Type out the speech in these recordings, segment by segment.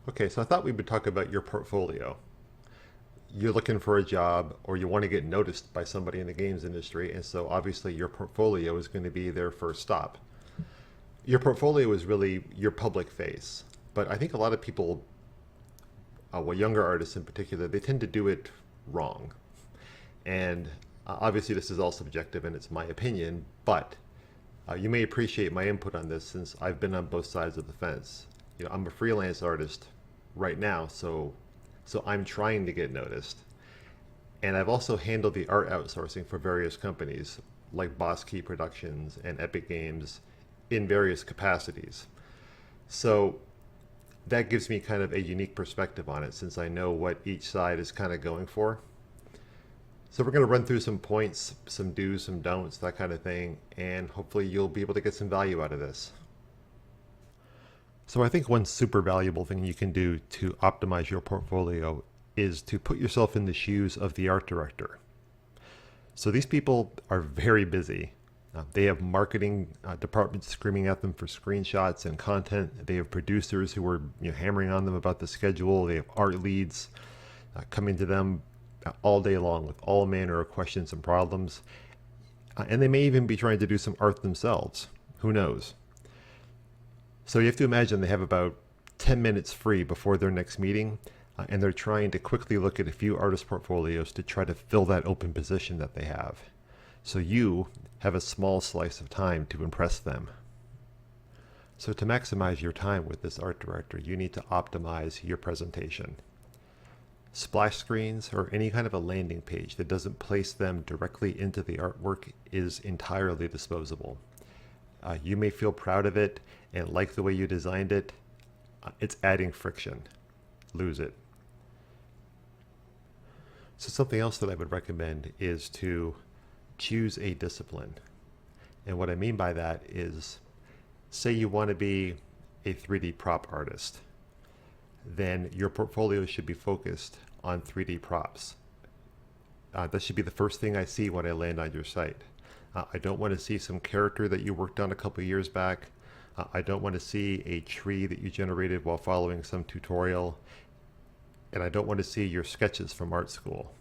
Okay, so I thought we would talk about your portfolio. You're looking for a job or you want to get noticed by somebody in the games industry, and so obviously your portfolio is going to be their first stop. Your portfolio is really your public face, but I think a lot of people, well, younger artists in particular, they tend to do it wrong. And obviously, this is all subjective and it's my opinion, but you may appreciate my input on this since I've been on both sides of the fence. I'm a freelance artist right now, so I'm trying to get noticed. And I've also handled the art outsourcing for various companies like Boss Key Productions and Epic Games in various capacities. So that gives me kind of a unique perspective on it since I know what each side is kind of going for. So we're going to run through some points, some do's, some don'ts, that kind of thing, and hopefully you'll be able to get some value out of this. So I think one super valuable thing you can do to optimize your portfolio is to put yourself in the shoes of the art director. So these people are very busy. They have marketing departments screaming at them for screenshots and content. They have producers who are hammering on them about the schedule. They have art leads coming to them all day long with all manner of questions and problems. And they may even be trying to do some art themselves. Who knows? So you have to imagine they have about 10 minutes free before their next meeting, and they're trying to quickly look at a few artist portfolios to try to fill that open position that they have. So you have a small slice of time to impress them. So to maximize your time with this art director, you need to optimize your presentation. Splash screens or any kind of a landing page that doesn't place them directly into the artwork is entirely disposable. You may feel proud of it and like the way you designed it. It's adding friction. Lose it. So something else that I would recommend is to choose a discipline. And what I mean by that is, say you want to be a 3D prop artist, then your portfolio should be focused on 3D props. That should be the first thing I see when I land on your site. I don't want to see some character that you worked on a couple of years back. I don't want to see a tree that you generated while following some tutorial. And I don't want to see your sketches from art school.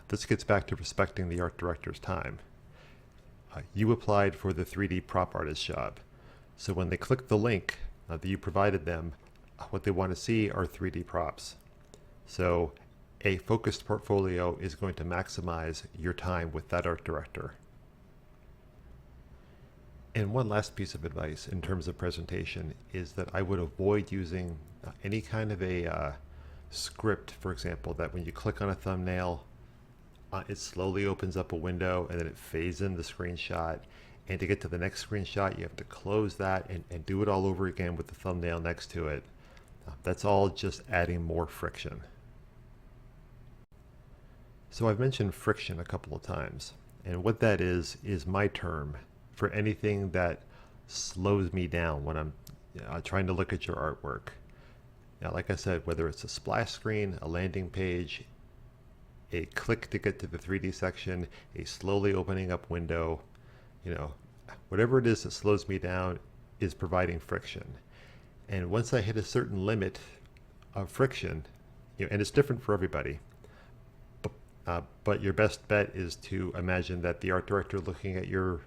This gets back to respecting the art director's time. You applied for the 3D prop artist job. So when they click the link that you provided them, what they want to see are 3D props. So a focused portfolio is going to maximize your time with that art director. And one last piece of advice in terms of presentation is that I would avoid using any kind of a script, for example, that when you click on a thumbnail, it slowly opens up a window and then it fades in the screenshot. And to get to the next screenshot, you have to close that and do it all over again with the thumbnail next to it. That's all just adding more friction. So I've mentioned friction a couple of times, and what that is my term for anything that slows me down when I'm trying to look at your artwork. Now, like I said, whether it's a splash screen, a landing page, a click to get to the 3D section, a slowly opening up window, whatever it is that slows me down is providing friction. And once I hit a certain limit of friction, and it's different for everybody, but your best bet is to imagine that the art director looking at your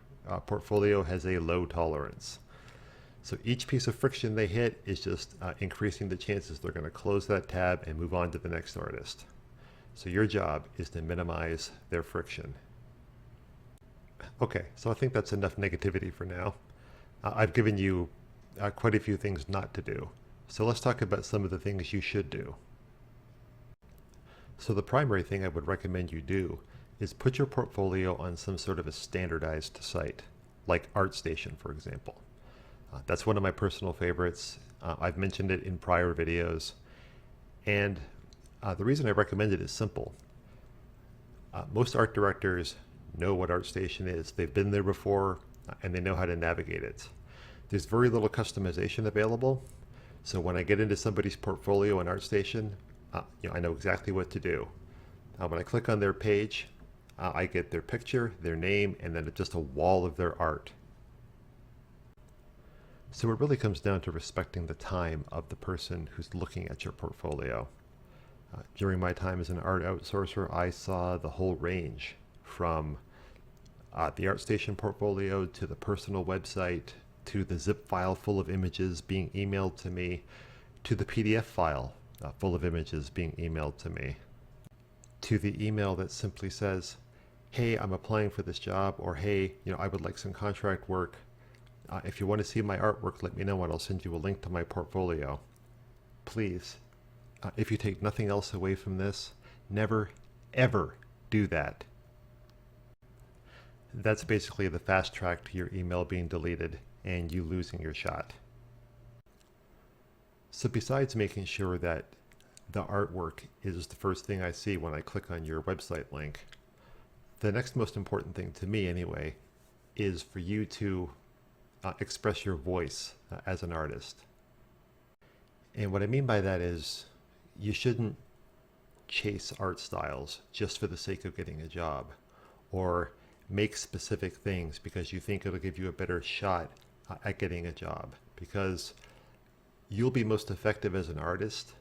portfolio has a low tolerance. So each piece of friction they hit is just increasing the chances they're going to close that tab and move on to the next artist. So your job is to minimize their friction. Okay, so I think that's enough negativity for now. I've given you quite a few things not to do. So let's talk about some of the things you should do. So the primary thing I would recommend you do is put your portfolio on some sort of a standardized site, like ArtStation, for example. That's one of my personal favorites. I've mentioned it in prior videos. And the reason I recommend it is simple. Most art directors know what ArtStation is. They've been there before, and they know how to navigate it. There's very little customization available. So when I get into somebody's portfolio in ArtStation, I know exactly what to do. When I click on their page, I get their picture, their name, and then just a wall of their art. So it really comes down to respecting the time of the person who's looking at your portfolio. During my time as an art outsourcer, I saw the whole range from the ArtStation portfolio to the personal website to the zip file full of images being emailed to me to the PDF file full of images being emailed to me to the email that simply says, hey, I'm applying for this job, or hey, I would like some contract work. If you want to see my artwork, let me know and I'll send you a link to my portfolio. Please, if you take nothing else away from this, never, ever do that. That's basically the fast track to your email being deleted and you losing your shot. So besides making sure that the artwork is the first thing I see when I click on your website link, the next most important thing to me anyway is for you to express your voice as an artist. And what I mean by that is you shouldn't chase art styles just for the sake of getting a job, or make specific things because you think it'll give you a better shot at getting a job, because you'll be most effective as an artist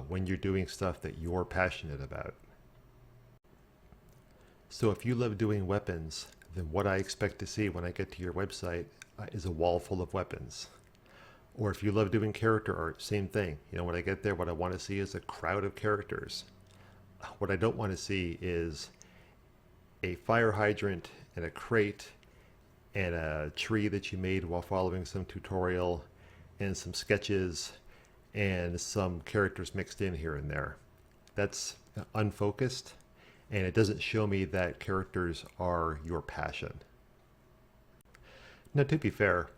when you're doing stuff that you're passionate about. So if you love doing weapons, then what I expect to see when I get to your website is a wall full of weapons. Or if you love doing character art, same thing. When I get there, what I want to see is a crowd of characters. What I don't want to see is a fire hydrant and a crate and a tree that you made while following some tutorial and some sketches and some characters mixed in here and there. That's unfocused, and it doesn't show me that characters are your passion. Now, to be fair,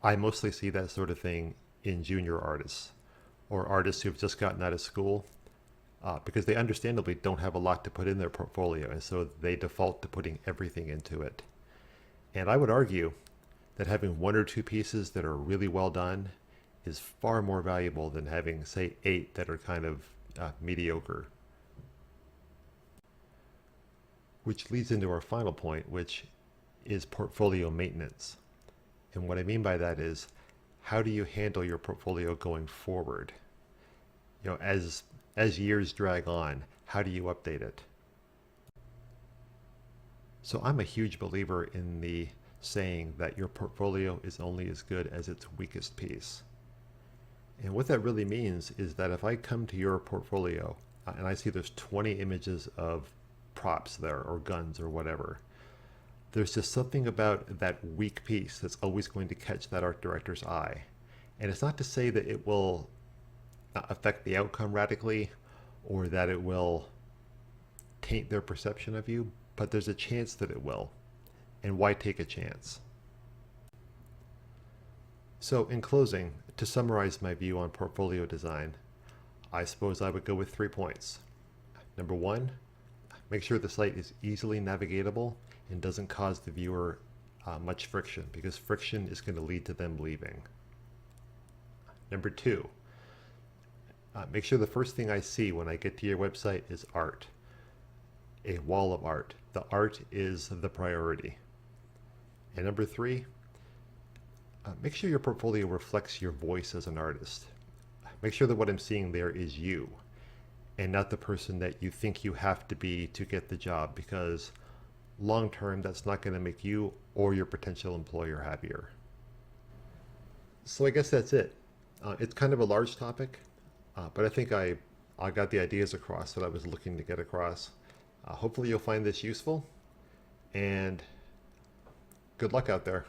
I mostly see that sort of thing in junior artists or artists who've just gotten out of school because they understandably don't have a lot to put in their portfolio, and so they default to putting everything into it. And I would argue that having one or two pieces that are really well done is far more valuable than having, say, 8 that are kind of mediocre. Which leads into our final point, which is portfolio maintenance. And what I mean by that is, how do you handle your portfolio going forward? As years drag on, how do you update it? So I'm a huge believer in the saying that your portfolio is only as good as its weakest piece. And what that really means is that if I come to your portfolio and I see there's 20 images of props there, or guns, or whatever, there's just something about that weak piece that's always going to catch that art director's eye. And it's not to say that it will affect the outcome radically or that it will taint their perception of you, but there's a chance that it will. And why take a chance? So in closing, to summarize my view on portfolio design, I suppose I would go with 3 points. Number 1, make sure the site is easily navigatable and doesn't cause the viewer much friction, because friction is going to lead to them leaving. Number 2, make sure the first thing I see when I get to your website is art. A wall of art. The art is the priority. And number 3, make sure your portfolio reflects your voice as an artist. Make sure that what I'm seeing there is you, and not the person that you think you have to be to get the job, because long term that's not going to make you or your potential employer happier. So I guess that's it. It's kind of a large topic, but I think I got the ideas across that I was looking to get across. Hopefully you'll find this useful, and good luck out there.